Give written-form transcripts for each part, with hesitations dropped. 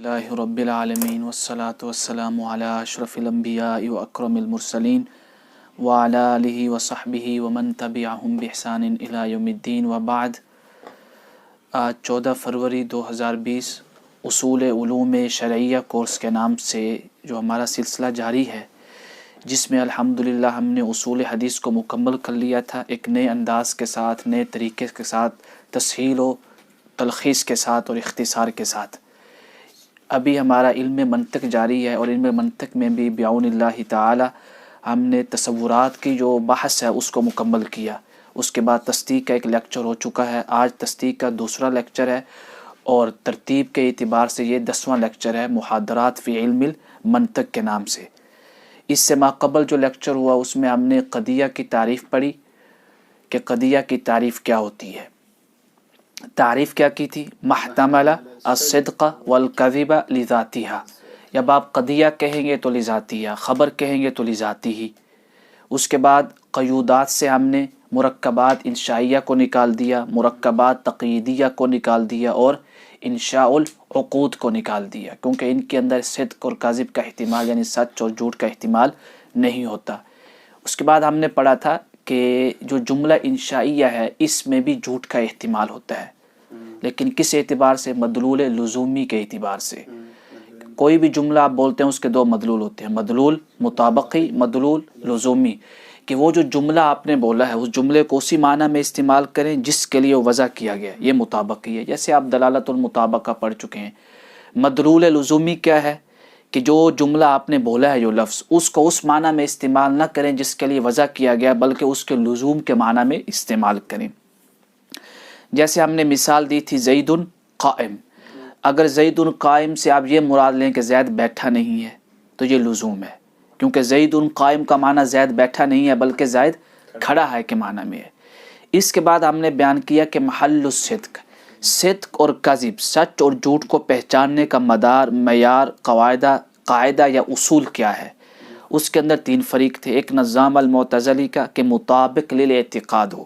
الحمدللہ رب العالمین والصلاة والسلام علی اشرف الانبیاء و اکرم المرسلین وعلی آلہ وصحبہ ومن تبعہم بإحسان الی یوم الدین وبعد۔ آج 14 فروری 2020 اصول علوم شرعیہ کورس کے نام سے جو ہمارا سلسلہ جاری ہے، جس میں الحمدللہ ہم نے اصول حدیث کو مکمل کر لیا تھا، ایک نئے انداز کے ساتھ، نئے طریقے کے ساتھ، تسہیل و تلخیص کے ساتھ اور اختصار کے ساتھ۔ ابھی ہمارا علم منطق جاری ہے، اور علم منطق میں بھی بعون اللہ تعالی ہم نے تصورات کی جو بحث ہے اس کو مکمل کیا۔ اس کے بعد تصدیق کا ایک لیکچر ہو چکا ہے، آج تصدیق کا دوسرا لیکچر ہے، اور ترتیب کے اعتبار سے یہ 10واں لیکچر ہے محاضرات فی علم المنطق کے نام سے۔ اس سے ماقبل جو لیکچر ہوا اس میں ہم نے قضیہ کی تعریف پڑھی کہ قضیہ کی تعریف کیا ہوتی ہے۔ تعریف کیا کی تھی؟ محتمل الصدق والکذب لذاتہا، جب آپ قضیہ کہیں گے تو لذاتیہ، خبر کہیں گے تو لذاتی ہی۔ اس کے بعد قیودات سے ہم نے مرکبات انشائیہ کو نکال دیا، مرکبات تقییدیہ کو نکال دیا، اور انشاء العقود کو نکال دیا، کیونکہ ان کے اندر صدق اور کذب کا احتمال یعنی سچ اور جھوٹ کا احتمال نہیں ہوتا۔ اس کے بعد ہم نے پڑھا تھا کہ جو جملہ انشائیہ ہے اس میں بھی جھوٹ کا احتمال ہوتا ہے، لیکن کس اعتبار سے؟ مدلول لزومی کے اعتبار سے۔ کوئی بھی جملہ آپ بولتے ہیں اس کے دو مدلول ہوتے ہیں، مدلول مطابقی، مدلول لزومی، کہ وہ جو جملہ آپ نے بولا ہے اس جملے کو اسی معنی میں استعمال کریں جس کے لیے وضع کیا گیا، یہ مطابقی ہے۔ جیسے آپ دلالت المطابقہ پڑھ چکے ہیں۔ مدلول لزومی کیا ہے؟ کہ جو جملہ آپ نے بولا ہے، جو لفظ، اس کو اس معنی میں استعمال نہ کریں جس کے لیے وضع کیا گیا، بلکہ اس کے لزوم کے معنی میں استعمال کریں۔ جیسے ہم نے مثال دی تھی زید قائم، اگر زید قائم سے آپ یہ مراد لیں کہ زید بیٹھا نہیں ہے تو یہ لزوم ہے، کیونکہ زید قائم کا معنی زید بیٹھا نہیں ہے بلکہ زید کھڑا ہے کے معنی میں ہے۔ اس کے بعد ہم نے بیان کیا کہ محل الصدق، صدق اور کذب، سچ اور جھوٹ کو پہچاننے کا مدار، معیار، قاعدہ یا اصول کیا ہے۔ اس کے اندر 3 فریق تھے، ایک نظام المعتزلی کا کہ مطابق للاعتقاد ہو،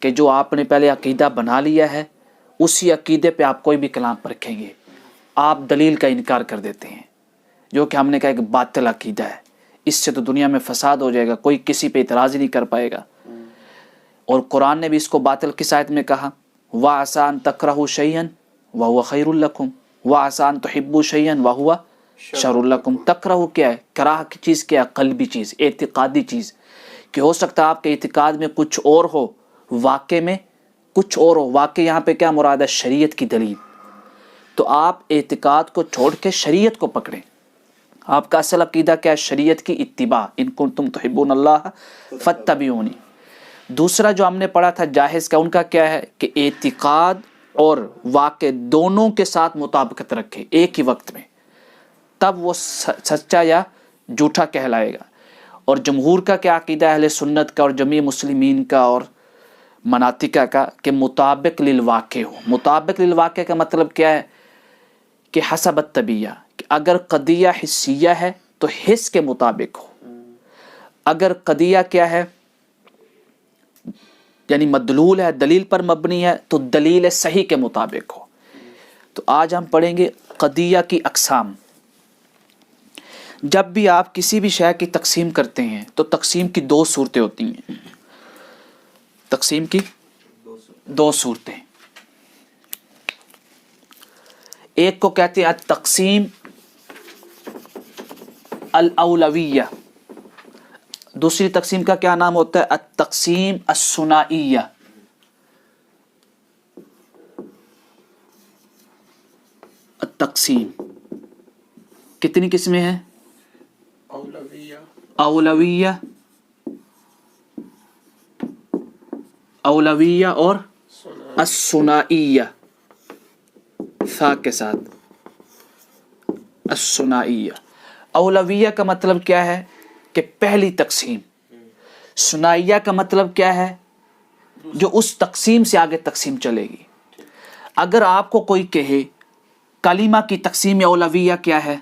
کہ جو آپ نے پہلے عقیدہ بنا لیا ہے اسی عقیدے پہ آپ کوئی بھی کلام پرکھیں گے، آپ دلیل کا انکار کر دیتے ہیں، جو کہ ہم نے کہا ایک باطل عقیدہ ہے، اس سے تو دنیا میں فساد ہو جائے گا، کوئی کسی پہ اعتراض ہی نہیں کر پائے گا۔ اور قرآن نے بھی اس کو باطل کس آیت میں کہا؟ وَعَسَىٰ أَن تَكْرَهُوا شَيْئًا وَهُوَ خَيْرٌ لَكُمْ وَعَسَىٰ أَن تُحِبُّوا شَيْئًا وَهُوَ شَرٌ لَكُمْ۔ تکرہ کیا ہے؟ کراہ کی چیز کیا ہے؟ قلبی چیز، اعتقادی چیز، کہ ہو سکتا ہے آپ کے اعتقاد میں کچھ اور ہو، واقع میں کچھ اور ہو۔ واقع یہاں پہ کیا مراد ہے؟ شریعت کی دلیل۔ تو آپ اعتقاد کو چھوڑ کے شریعت کو پکڑیں۔ آپ کا اصل عقیدہ کیا ہے؟ شریعت کی اتباع، ان کنتم تحبون اللہ فاتبعونی۔ دوسرا جو ہم نے پڑھا تھا جاہز کا، ان کا کیا ہے؟ کہ اعتقاد اور واقع دونوں کے ساتھ مطابقت رکھے ایک ہی وقت میں، تب وہ سچا یا جھوٹا کہلائے گا۔ اور جمہور کا کیا عقیدہ ہے؟ اہل سنت کا اور جمیع مسلمین کا اور مناطقہ کا، کہ مطابق للواقع ہو۔ مطابق للواقع کا مطلب کیا ہے؟ کہ حسب الطبیعہ، کہ اگر قضیہ حسیہ ہے تو حس کے مطابق ہو، اگر قضیہ کیا ہے یعنی مدلول ہے، دلیل پر مبنی ہے، تو دلیل صحیح کے مطابق ہو۔ تو آج ہم پڑھیں گے قضیہ کی اقسام۔ جب بھی آپ کسی بھی شے کی تقسیم کرتے ہیں تو تقسیم کی 2 صورتیں ہوتی ہیں، تقسیم کی 2 صورتیں۔ ایک کو کہتے ہیں التقسیم الاولویہ، دوسری تقسیم کا کیا نام ہوتا ہے؟ التقسیم الثنائیہ۔ التقسیم کتنی قسمیں ہیں؟ اولویہ اور الثنائیہ، ثا کے ساتھ، الثنائیہ۔ اولویہ کا مطلب کیا ہے؟ کہ پہلی تقسیم۔ ثنائیہ کا مطلب کیا ہے؟ جو اس تقسیم سے آگے تقسیم چلے گی۔ اگر آپ کو کوئی کہے کلمہ کی تقسیم اولویہ کیا ہے،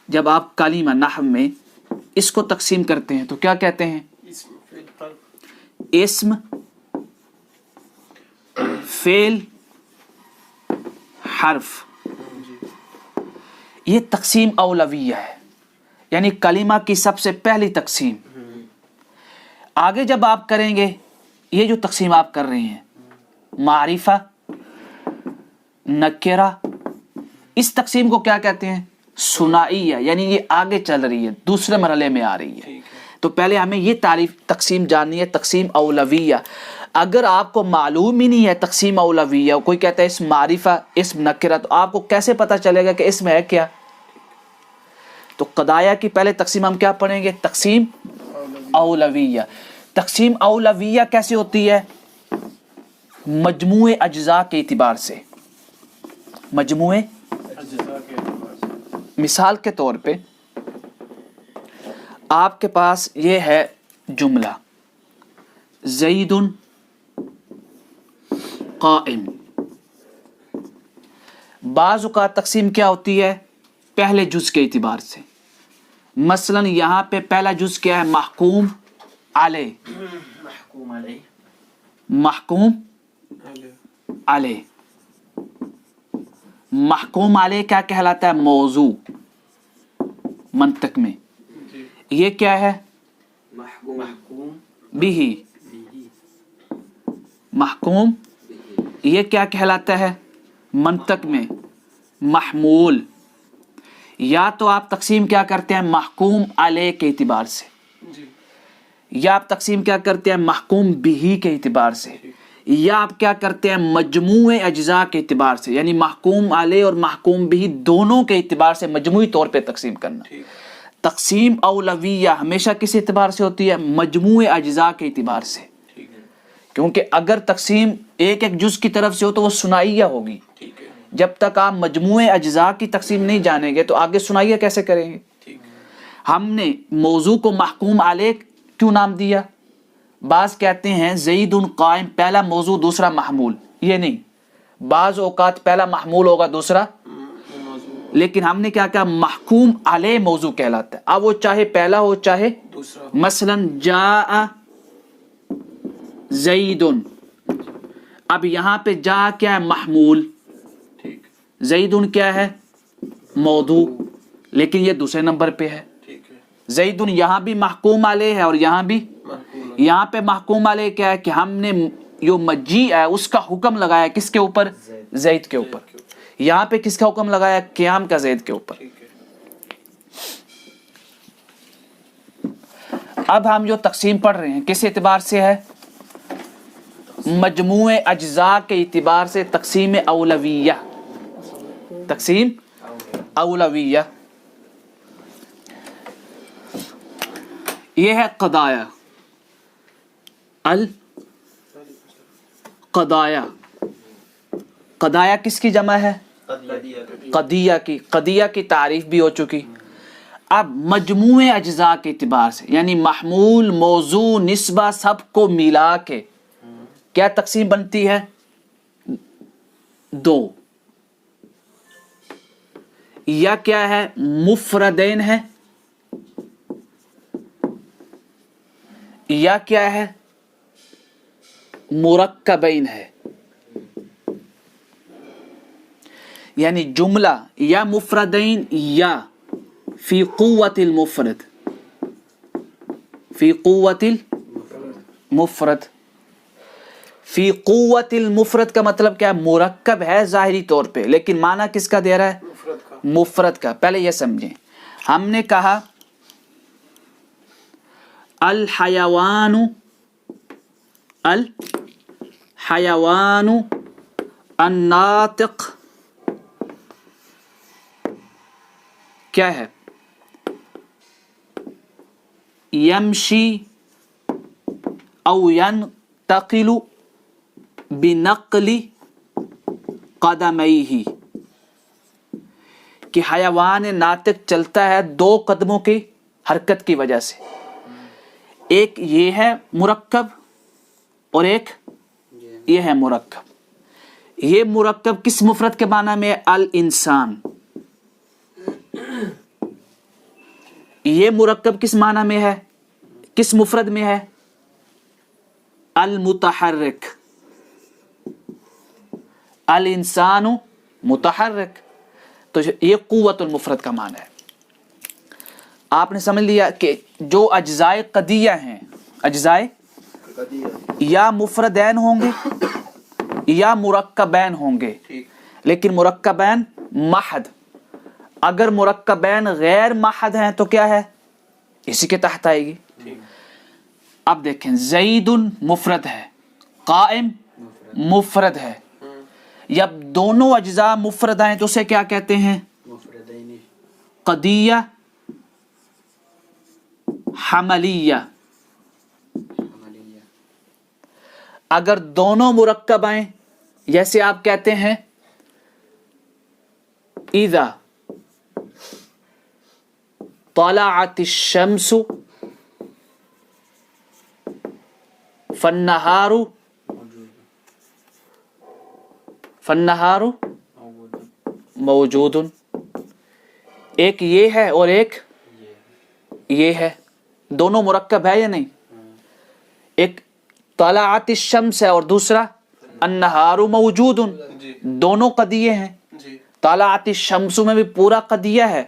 جب آپ کلمہ نحو میں اس کو تقسیم کرتے ہیں تو کیا کہتے ہیں؟ اسم، فعل، حرف، یہ تقسیم اولویہ ہے، یعنی کلمہ کی سب سے پہلی تقسیم۔ آگے جب آپ کریں گے یہ جو تقسیم آپ کر رہے ہیں، معرفہ، نکرہ، اس تقسیم کو کیا کہتے ہیں؟ ثنائیہ، یعنی یہ آگے چل رہی ہے، دوسرے مرحلے میں آ رہی ہے۔ تو پہلے ہمیں یہ تعریف تقسیم جاننی ہے، تقسیم اولویہ۔ اگر آپ کو معلوم ہی نہیں ہے تقسیم اولویہ، کوئی کہتا ہے اسم معرفہ، اسم نکرہ، تو آپ کو کیسے پتہ چلے گا کہ اسم ہے کیا؟ تو قضایا کی پہلے تقسیم ہم کیا پڑھیں گے؟ تقسیم اولویہ۔ تقسیم اولویہ کیسے ہوتی ہے؟ مجموعے اجزاء کے اعتبار سے۔ مجموعے مثال کے طور پہ آپ کے پاس یہ ہے جملہ زید قائم۔ بعض اوقات تقسیم کیا ہوتی ہے؟ پہلے جز کے اعتبار سے۔ مثلا یہاں پہ پہلا جز کیا ہے؟ محکوم علیہ۔ محکوم علیہ، محکوم علیہ کیا کہلاتا ہے؟ موضوع منطق میں۔ یہ کیا ہے؟ محکوم بھی۔ محکوم یہ کیا کہلاتا ہے منطق میں؟ محمول۔ یا تو آپ تقسیم کیا کرتے ہیں؟ محکوم علیہ کے اعتبار سے، یا آپ تقسیم کیا کرتے ہیں؟ محکوم بھی کے اعتبار سے، یا آپ کیا کرتے ہیں؟ مجموعے اجزاء کے اعتبار سے، یعنی محکوم علیہ اور محکوم بھی دونوں کے اعتبار سے مجموعی طور پہ تقسیم کرنا۔ تقسیم اولویہ ہمیشہ کس اعتبار سے ہوتی ہے؟ مجموعے اجزاء کے اعتبار سے، کیونکہ اگر تقسیم ایک ایک جز کی طرف سے ہو تو وہ ثنائیہ ہوگی۔ جب تک آپ مجموعے اجزاء کی تقسیم نہیں جانیں گے تو آگے ثنائیہ کیسے کریں گے؟ ہم نے موضوع کو محکوم علیہ کیوں نام دیا؟ بعض کہتے ہیں زید قائم، پہلا موضوع دوسرا محمول، یہ نہیں، بعض اوقات پہلا محمول ہوگا دوسرا، لیکن ہم نے کیا کہا؟ محکوم علیہ موضوع کہلاتا ہے، اب وہ چاہے پہلا ہو چاہے دوسرا۔ مثلا جاء زید، اب یہاں پہ جا کیا ہے؟ محمول، زید کیا ہے؟ موضوع، لیکن یہ دوسرے نمبر پہ ہے۔ زید یہاں بھی محکوم علیہ ہے اور یہاں بھی۔ یہاں پہ محکوم علیہ کیا ہے کہ ہم نے جو مجیء ہے اس کا حکم لگایا کس کے اوپر؟ زید کے اوپر۔ یہاں پہ کس کا حکم لگایا؟ قیام کا زید کے اوپر۔ اب ہم جو تقسیم پڑھ رہے ہیں کس اعتبار سے ہے؟ مجموعے اجزاء کے اعتبار سے تقسیم اولویہ۔ تقسیم اولویہ یہ ہے قضایا۔ القضایا، قضایا کس کی جمع ہے؟ قضیہ کی۔ قضیہ کی تعریف بھی ہو چکی۔ اب مجموعے اجزاء کے اعتبار سے، یعنی محمول، موضوع، نسبہ، سب کو ملا کے کیا تقسیم بنتی ہے؟ دو، یا کیا ہے؟ مفردین ہے، یا کیا ہے؟ مرکبین ہے۔ یعنی جملہ یا مفردین یا فی قوت المفرد، فی قوت المفرد۔ فی قوت المفرد کا مطلب کیا ہے؟ مرکب ہے ظاہری طور پہ، لیکن معنی کس کا دے رہا ہے؟ مفرد کا۔ پہلے یہ سمجھیں، ہم نے کہا الحیوان، الحیوان الناطق کیا ہے؟ یمشی او ینتقل بنقل قدمیہ، کہ حیوان ناطق چلتا ہے دو قدموں کی حرکت کی وجہ سے۔ ایک یہ ہے مرکب اور ایک یہ ہے مرکب۔ یہ مرکب کس مفرد کے معنی میں ہے؟ الانسان۔ یہ مرکب کس معنی میں ہے؟ کس مفرد میں ہے؟ المتحرک۔ الانسان متحرک۔ تو یہ قوت المفرد کا معنی ہے. آپ نے سمجھ لیا کہ جو اجزائے قدیہ ہیں، اجزائے یا مفردین ہوں گے یا مرکبین ہوں گے، لیکن مرکبین محض. اگر مرکبین غیر محض ہیں تو کیا ہے؟ اسی کے تحت آئے گی. اب دیکھیں زید مفرد ہے، قائم مفرد ہے. جب دونوں اجزاء مفرد ہیں تو اسے کیا کہتے ہیں؟ قدیہ حملیہ. اگر دونوں مرکب ہیں، جیسے آپ کہتے ہیں اذا طلعت الشمس فالنہار موجود. ایک یہ ہے اور ایک یہ ہے، دونوں مرکب ہے یا نہیں؟ ایک طلعت الشمس ہے اور دوسرا النہار موجود، دونوں قدیے ہیں. طلعت الشمس میں بھی پورا قدیہ ہے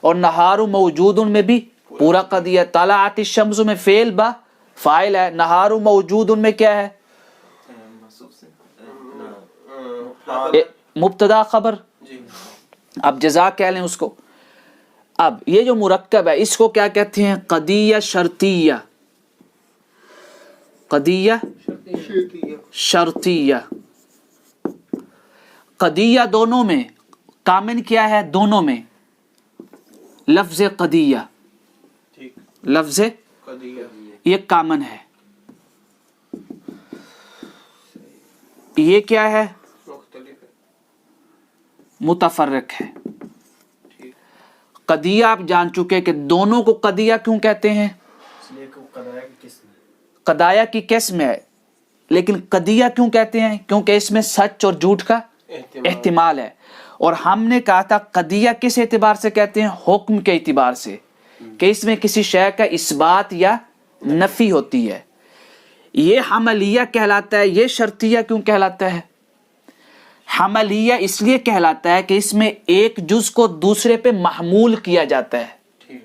اور نہار موجود میں بھی پورا قدیہ. طلعت الشمس میں فعل با فاعل ہے، نہار موجود میں کیا ہے؟ مبتدا خبر. اب جزا کہہ لیں اس کو. اب یہ جو مرکب ہے اس کو کیا کہتے ہیں؟ قدیہ شرطیہ. قدیہ شرطیہ. قدیہ دونوں میں کامن کیا ہے؟ دونوں میں لفظ قدیہ، لفظ یہ کامن ہے. یہ کیا ہے؟ متفرق ہے. قدیہ آپ جان چکے کہ دونوں کو قدیہ کیوں کہتے ہیں؟ قدایا کی قسم ہے، لیکن قدیہ کیوں کہتے ہیں؟ کیونکہ اس میں سچ اور جھوٹ کا احتمال ہے. اور ہم نے کہا تھا قدیہ کس اعتبار سے کہتے ہیں؟ حکم کے اعتبار سے، کہ اس میں کسی شے کا اثبات یا نفی ہوتی ہے. یہ حملیہ کہلاتا ہے. یہ شرطیہ کیوں کہلاتا ہے؟ حملیہ اس لیے کہلاتا ہے کہ اس میں ایک جز کو دوسرے پہ محمول کیا جاتا ہے.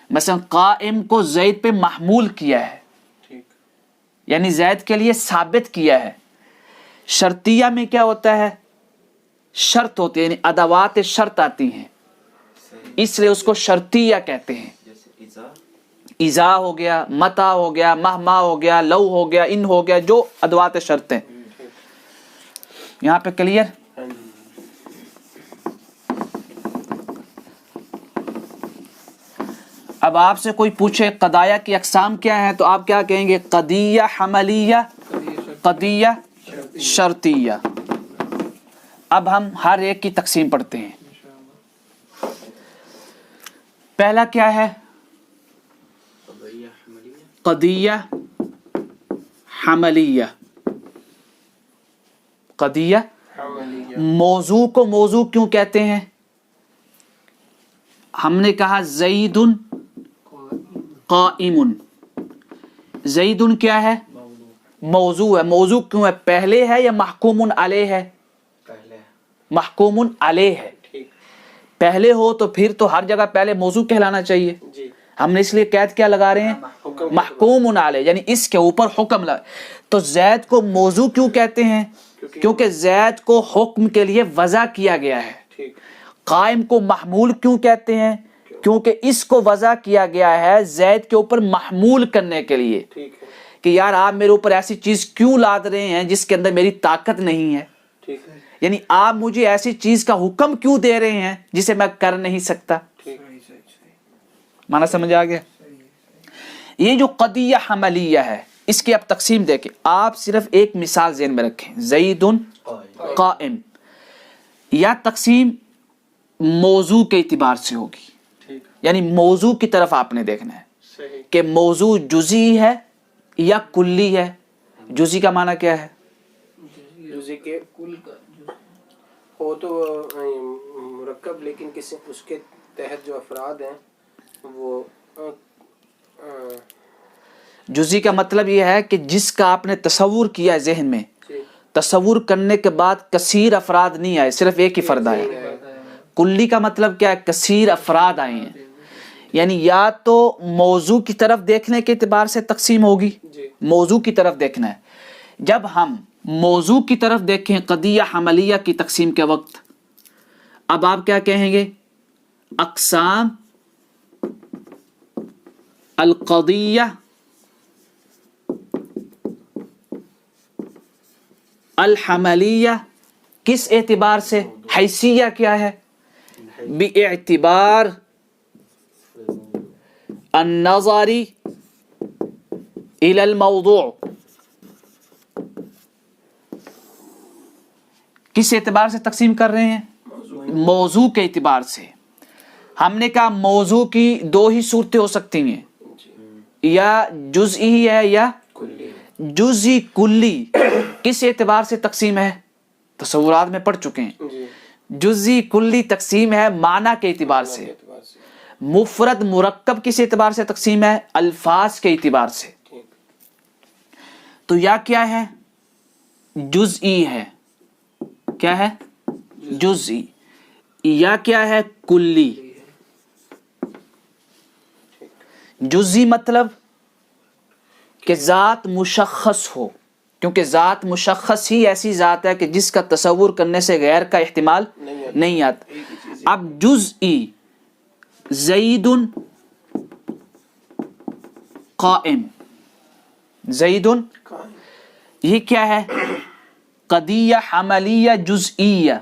مثلا قائم کو زید پہ محمول کیا ہے، یعنی زید کے لیے ثابت کیا ہے. شرطیہ میں کیا ہوتا ہے؟ شرط ہوتی ہے، یعنی ادوات شرط آتی ہیں، اس لیے اس کو شرطیہ کہتے ہیں. اذا ہو گیا، متا ہو گیا، مہما ہو گیا، لو ہو گیا، ان ہو گیا، جو ادوات شرط ہیں. یہاں پہ کلیئر؟ اب آپ سے کوئی پوچھے قدایا کی اقسام کیا ہے تو آپ کیا کہیں گے؟ قدیہ حملیہ، قدیہ شرطیہ. اب ہم ہر ایک کی تقسیم پڑھتے ہیں. پہلا کیا ہے؟ قدیہ حملیہ. قدیہ موضوع کو موضوع کیوں کہتے ہیں؟ ہم نے کہا زید قائم. زید کیا ہے؟ موضوع ہے. موضوع کیوں ہے؟ پہلے ہے یا محکوم علیہ ہے؟ محکوم علیہ ہے. پہلے ہو تو پھر تو ہر جگہ پہلے موضوع کہلانا چاہیے. ہم نے اس لیے قید کیا لگا رہے ہیں؟ محکوم علیہ، یعنی اس کے اوپر حکم لگا. تو زید کو موضوع کیوں کہتے ہیں؟ کیونکہ زید کو حکم کے لیے وضع کیا گیا ہے. قائم کو محمول کیوں کہتے ہیں؟ کیونکہ اس کو وضع کیا گیا ہے زید کے اوپر محمول کرنے کے لیے، کہ یار آپ میرے اوپر ایسی چیز کیوں لاد رہے ہیں جس کے اندر میری طاقت نہیں ہے. یعنی آپ مجھے ایسی چیز کا حکم کیوں دے رہے ہیں جسے میں کر نہیں سکتا. معنی سمجھ آ گیا؟ یہ جو قدیہ حملیہ ہے اس کی اب تقسیم دیکھیں. آپ صرف ایک مثال ذہن میں رکھیں، زید قائم. یا تقسیم موضوع کے اعتبار سے ہوگی، یعنی موضوع کی طرف آپ نے دیکھنا ہے کہ موضوع جزئی ہے یا کلی ہے. جزئی کا معنی کیا ہے؟ جزئی کے کل کا ہو تو مرکب، لیکن کسی اس کے تحت جو افراد ہیں وہ جزئی کا مطلب یہ ہے کہ جس کا آپ نے تصور کیا ہے ذہن میں، تصور کرنے کے بعد کثیر افراد نہیں آئے، صرف ایک ہی فرد آیا. کلی کا مطلب کیا ہے؟ کثیر افراد آئے ہیں، یعنی یا تو موضوع کی طرف دیکھنے کے اعتبار سے تقسیم ہوگی، موضوع کی طرف دیکھنا ہے۔ جب ہم موضوع کی طرف دیکھیں قضیہ حملیہ کی تقسیم کے وقت، اب آپ کیا کہیں گے؟ اقسام القضیہ الحملیہ کس اعتبار سے؟ حیثیہ کیا ہے؟ باعتبار النظر الى الموضوع، کس اعتبار سے تقسیم کر رہے ہیں؟ موضوع کے اعتبار سے۔ ہم نے کہا موضوع کی دو ہی صورتیں ہو سکتی ہیں، یا جزئی ہے یا جزئی کلی۔ کس اعتبار سے تقسیم ہے؟ تصورات میں پڑھ چکے ہیں۔ جزئی کلی تقسیم ہے معنی کے اعتبار سے۔ مفرد مرکب کس اعتبار سے تقسیم ہے؟ الفاظ کے اعتبار سے۔ تو یا کیا ہے؟ جزئی ہے۔ کیا ہے؟ جزئی۔ یا کیا ہے؟ کلی۔ جزئی مطلب کہ ذات مشخص ہو، کیونکہ ذات مشخص ہی ایسی ذات ہے کہ جس کا تصور کرنے سے غیر کا احتمال نہیں آتا۔ اب جزئی زید قائم، زید یہ کیا ہے؟ قضیہ حملیہ جزئیہ،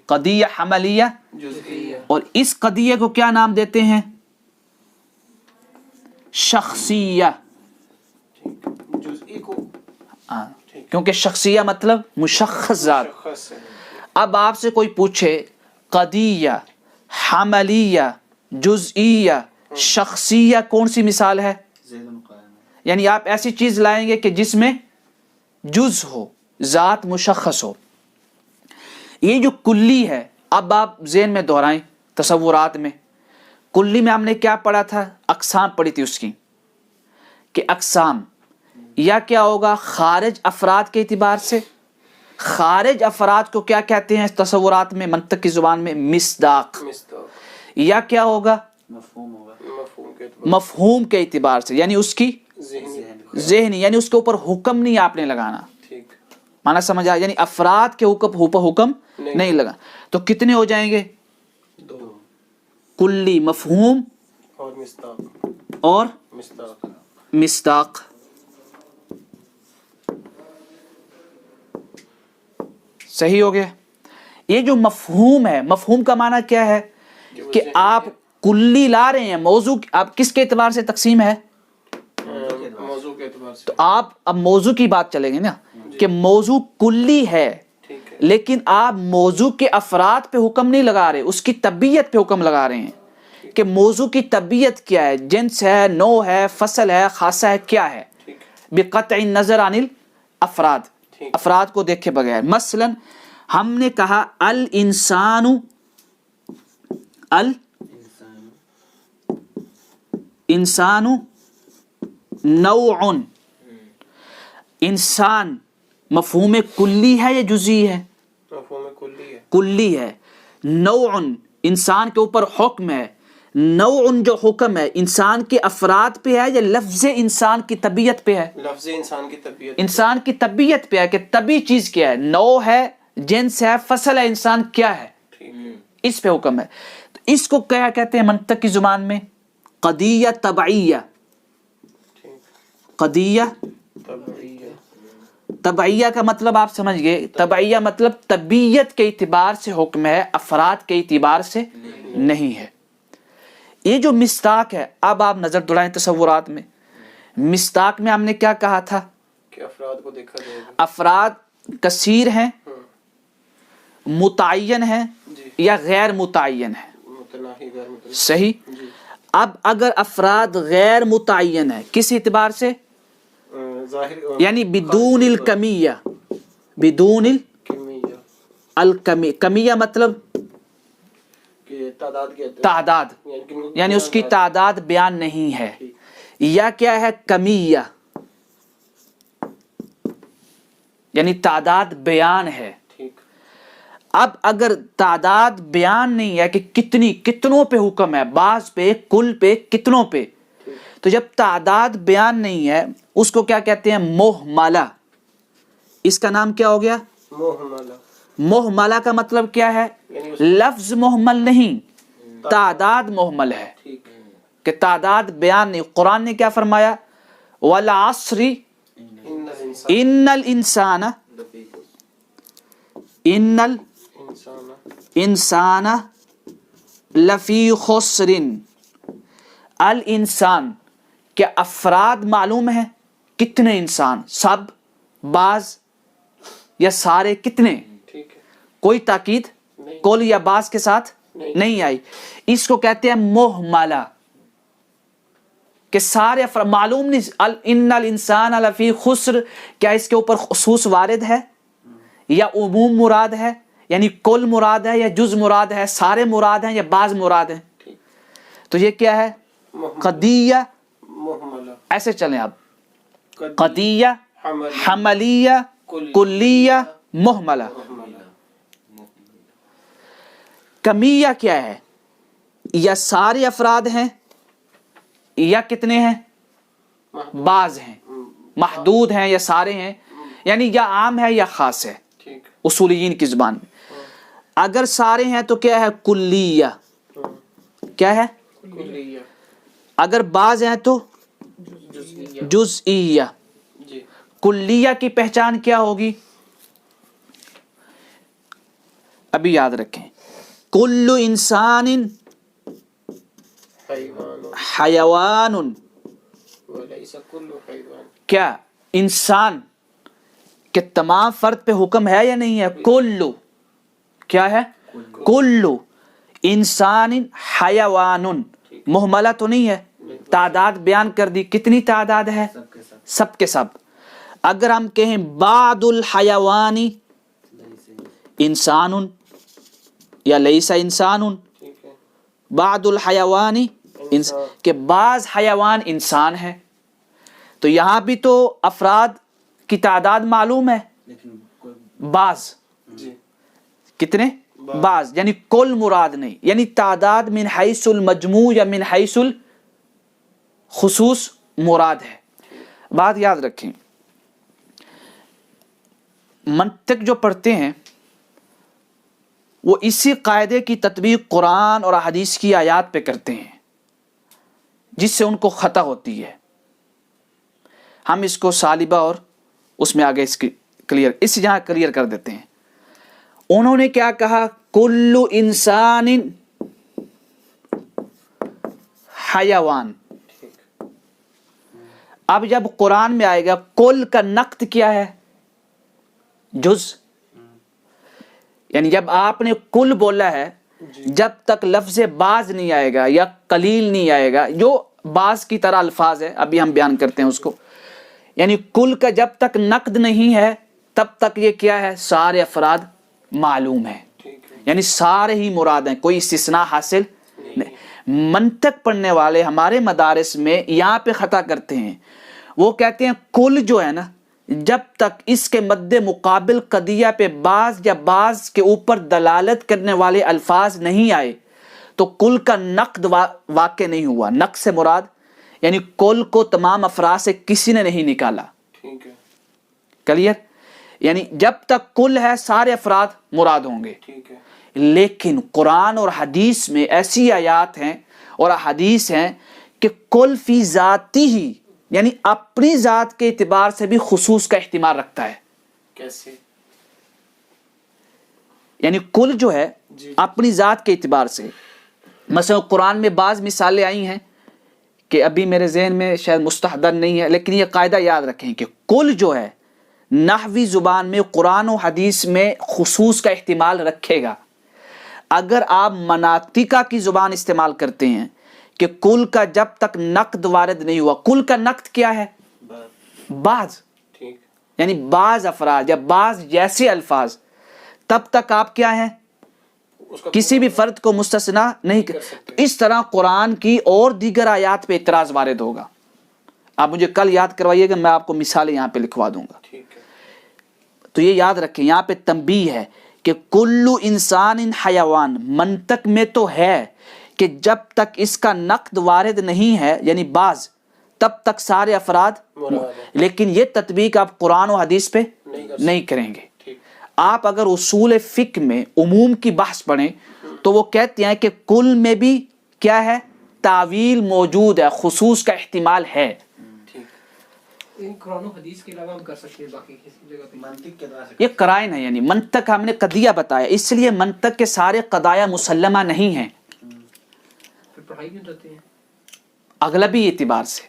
قضیہ حملیہ جزئیہ، اور اس قضیہ کو کیا نام دیتے ہیں؟ شخصیہ۔ جزئی کو کیونکہ شخصیہ مطلب مشخص ذات۔ اب آپ سے کوئی پوچھے قضیہ حملیہ جزئیہ شخصیہ کون سی مثال ہے؟ یعنی آپ ایسی چیز لائیں گے کہ جس میں جز ہو، ذات مشخص ہو۔ یہ جو کلی ہے، اب آپ ذہن میں دہرائیں تصورات میں۔ کلی میں ہم نے کیا پڑھا تھا؟ اقسام پڑھی تھی اس کی، کہ اقسام یا کیا ہوگا؟ خارج افراد کے اعتبار سے۔ خارج افراد کو کیا کہتے ہیں تصورات میں، منطق کی زبان میں؟ مصداق۔ یا کیا ہوگا؟ مفہوم کے اعتبار سے، یعنی اس کی ذہنی، یعنی اس کے اوپر حکم نہیں آپ نے لگانا۔ مانا سمجھا؟ یعنی افراد کے حکم نہیں لگا۔ تو کتنے ہو جائیں گے؟ کلی، مفہوم اور مصداق۔ صحیح ہو گیا؟ یہ جو مفہوم ہے، مفہوم کا معنی کیا ہے؟ کہ آپ کلی لا رہے ہیں موضوع، آپ کس کے اعتبار سے تقسیم ہے؟ موضوع کے اعتبار سے۔ تو آپ اب موضوع کی بات چلیں گے نا، کہ موضوع کلی ہے، لیکن آپ موضوع کے افراد پہ حکم نہیں لگا رہے، اس کی طبیعت پہ حکم لگا رہے ہیں کہ موضوع کی طبیعت کیا ہے، جنس ہے، نوع ہے، فصل ہے، خاصہ ہے، کیا ہے، بقطع النظر عن الافراد، افراد کو دیکھے بغیر۔ مثلا ہم نے کہا الانسان نوع، انسان مفہوم کلی ہے یا جزئی ہے؟ مفہوم کلی ہے، کلی ہے۔ نوع انسان کے اوپر حکم ہے، نوع جو حکم ہے انسان کے افراد پہ ہے یا لفظ انسان کی طبیعت پہ ہے؟ لفظ انسان کی طبیعت، انسان کی طبیعت پہ ہے کہ طبی چیز کیا ہے، نوع ہے، جنس ہے، فصل ہے، انسان کیا ہے، اس پہ حکم ہے۔ تو اس کو کیا کہتے ہیں منطق کی زبان میں؟ قضیہ طبعیہ۔ قضیہ طبعیہ کا مطلب آپ سمجھ گئے؟ طبعیہ مطلب طبیعت کے اعتبار سے حکم ہے، افراد کے اعتبار سے نہیں ہے۔ یہ جو مصداق ہے، اب آپ نظر دوڑائیں تصورات میں۔ مصداق میں ہم نے کیا کہا تھا؟ کہ افراد کو دیکھا جائے گا۔ افراد کثیر ہیں، متعین ہیں یا غیر متعین ہیں؟ متناہی، غیر متناہی۔ صحیح۔ اب اگر افراد غیر متعین ہے کس اعتبار سے؟ یعنی بدون الکمیہ، بدون الکمیہ مطلب تعداد، یعنی اس کی تعداد بیان نہیں ہے۔ یا کیا ہے؟ کمیہ، یعنی تعداد بیان ہے۔ اب اگر تعداد بیان نہیں ہے کہ کتنوں پہ حکم ہے، بعض پہ، کل پہ، کتنوں پہ، تو جب تعداد بیان نہیں ہے اس کو کیا کہتے ہیں؟ محملہ. اس کا نام کیا ہو گیا؟ محملہ. محملہ کا مطلب کیا ہے؟ لفظ محمل نہیں، تعداد محمل ہے کہ تعداد بیان نہیں. قرآن نے کیا فرمایا؟ والعصر ان الانسان لفی خسر. الانسان، کیا افراد معلوم ہیں؟ کتنے انسان؟ سب، بعض یا سارے؟ کتنے؟ کوئی تاکید کل یا بعض کے ساتھ نہیں آئی. اس کو کہتے ہیں محملہ کہ سارے افراد معلوم نہیں. ان الانسان لفی خسر، کیا اس کے اوپر خصوص وارد ہے یا عموم مراد ہے؟ یعنی کل مراد ہے یا جز مراد ہے؟ سارے مراد ہیں یا بعض مراد ہیں؟ تو یہ کیا ہے؟ قدیہ محملہ. ایسے چلیں آپ، قدیہ، حملیہ، کلیہ، محملہ. کمیہ کیا ہے؟ یا سارے افراد ہیں یا کتنے ہیں؟ بعض ہیں، محدود ہیں یا سارے ہیں، یعنی یا عام ہے یا خاص ہے اصولیین کی زبان میں. اگر سارے ہیں تو کیا ہے؟ کلیہ. کیا ہے؟ کلیہ. اگر بعض ہیں تو جزئیہ. کلیہ کی پہچان کیا ہوگی؟ ابھی یاد رکھیں، کل انسان حیوان. وليس كل حيوان. کیا انسان کے تمام فرد پہ حکم ہے یا نہیں ہے؟ کلو کیا ہے؟ کلو انسان حیوان. محملہ تو نہیں ہے، تعداد بیان کر دی. کتنی تعداد ہے؟ سب کے سب. اگر ہم کہیں بعض الحیوان انسان یا لیس انسان، بعض الحیوان کہ بعض حیوان انسان ہے، تو یہاں بھی تو افراد کی تعداد معلوم ہے، بعض. کتنے؟ بعض، یعنی کل مراد نہیں، یعنی تعداد من حیث المجموع یا من حیث الخصوص مراد ہے. بات یاد رکھیں، منطق جو پڑھتے ہیں وہ اسی قاعدے کی تطبیق قرآن اور حدیث کی آیات پہ کرتے ہیں، جس سے ان کو خطا ہوتی ہے. ہم اس کو سالبہ اور اس میں آگے اس کی کلیئر، اس جہاں کلیئر کر دیتے ہیں. انہوں نے کیا کہا؟ کل انسان حیوان. اب جب قرآن میں آئے گا کل کا نقد کیا ہے؟ جز. یعنی جب آپ نے کل بولا ہے، جب تک لفظ بعض نہیں آئے گا یا قلیل نہیں آئے گا، جو بعض کی طرح الفاظ ہے، ابھی ہم بیان کرتے ہیں اس کو، یعنی کل کا جب تک نقد نہیں ہے تب تک یہ کیا ہے؟ سارے افراد معلوم ہیں، یعنی سارے ہی مراد ہیں، کوئی استثناء حاصل نہیں. منطق پڑھنے والے ہمارے مدارس میں یہاں پہ خطا کرتے ہیں. وہ کہتے ہیں کل جو ہے نا، جب تک اس کے مد مقابل قضیہ پہ بعض یا بعض کے اوپر دلالت کرنے والے الفاظ نہیں آئے تو کل کا نقد واقع نہیں ہوا. نقد سے مراد یعنی کل کو تمام افراد سے کسی نے نہیں نکالا. کلیئر؟ یعنی جب تک کل ہے سارے افراد مراد ہوں گے. لیکن قرآن اور حدیث میں ایسی آیات ہیں اور حدیث ہیں کہ کل فی ذاتی ہی، یعنی اپنی ذات کے اعتبار سے بھی خصوص کا احتمال رکھتا ہے. کیسے؟ یعنی کل جو ہے اپنی ذات کے اعتبار سے، مثلا قرآن میں بعض مثالیں آئی ہیں کہ ابھی میرے ذہن میں شاید مستحضر نہیں ہے، لیکن یہ قاعدہ یاد رکھیں کہ کل جو ہے نحوی زبان میں قرآن و حدیث میں خصوص کا احتمال رکھے گا. اگر آپ مناطقہ کی زبان استعمال کرتے ہیں کہ کل کا جب تک نقد وارد نہیں ہوا، کل کا نقد کیا ہے؟ بعض، یعنی بعض افراد یا بعض جیسے الفاظ، تب تک آپ کیا ہیں؟ کسی بھی فرد کو مستثنا نہیں کر سکتے. اس طرح قرآن کی اور دیگر آیات پہ اعتراض وارد ہوگا. آپ مجھے کل یاد کروائیے گا، میں آپ کو مثالیں یہاں پہ لکھوا دوں گا. تو یہ یاد رکھیں، یہاں پہ تنبیہ ہے کہ کل انسان حیوان، منطق میں تو ہے کہ جب تک اس کا نقد وارد نہیں ہے یعنی بعض، تب تک سارے افراد، لیکن یہ تطبیق آپ قرآن و حدیث پہ نہیں کریں گے۔ آپ اگر اصول فقہ میں عموم کی بحث پڑھیں تو وہ کہتے ہیں کہ کل میں بھی کیا ہے، تعویل موجود ہے، خصوص کا احتمال ہے۔ قرآن و حدیث کے علاوہ ہم کر سکتے ہیں باقی کسی جگہ پہ منطق کے طرح سے، یہ قرائن ہے، یعنی منطق ہم نے قضیہ بتایا، اس لیے منطق کے سارے قضایا مسلمہ نہیں ہیں پھر پڑھائی کیوں جاتے ہیں؟ اغلبی اعتبار سے۔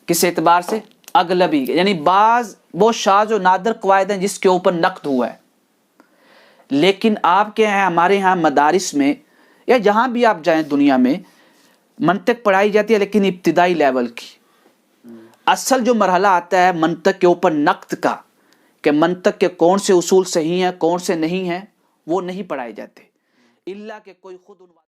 کس اعتبار سے؟ اغلبی، یعنی بعض وہ شاذ و نادر قواعد ہیں جس کے اوپر نقد ہوا ہے، لیکن آپ کے ہیں ہمارے ہاں مدارس میں یا جہاں بھی آپ جائیں دنیا میں منطق پڑھائی جاتی ہے، لیکن ابتدائی لیول کی۔ اصل جو مرحلہ آتا ہے منطق کے اوپر نقد کا، کہ منطق کے کون سے اصول صحیح ہیں کون سے نہیں ہیں، وہ نہیں پڑھائے جاتے، الا کہ کوئی خود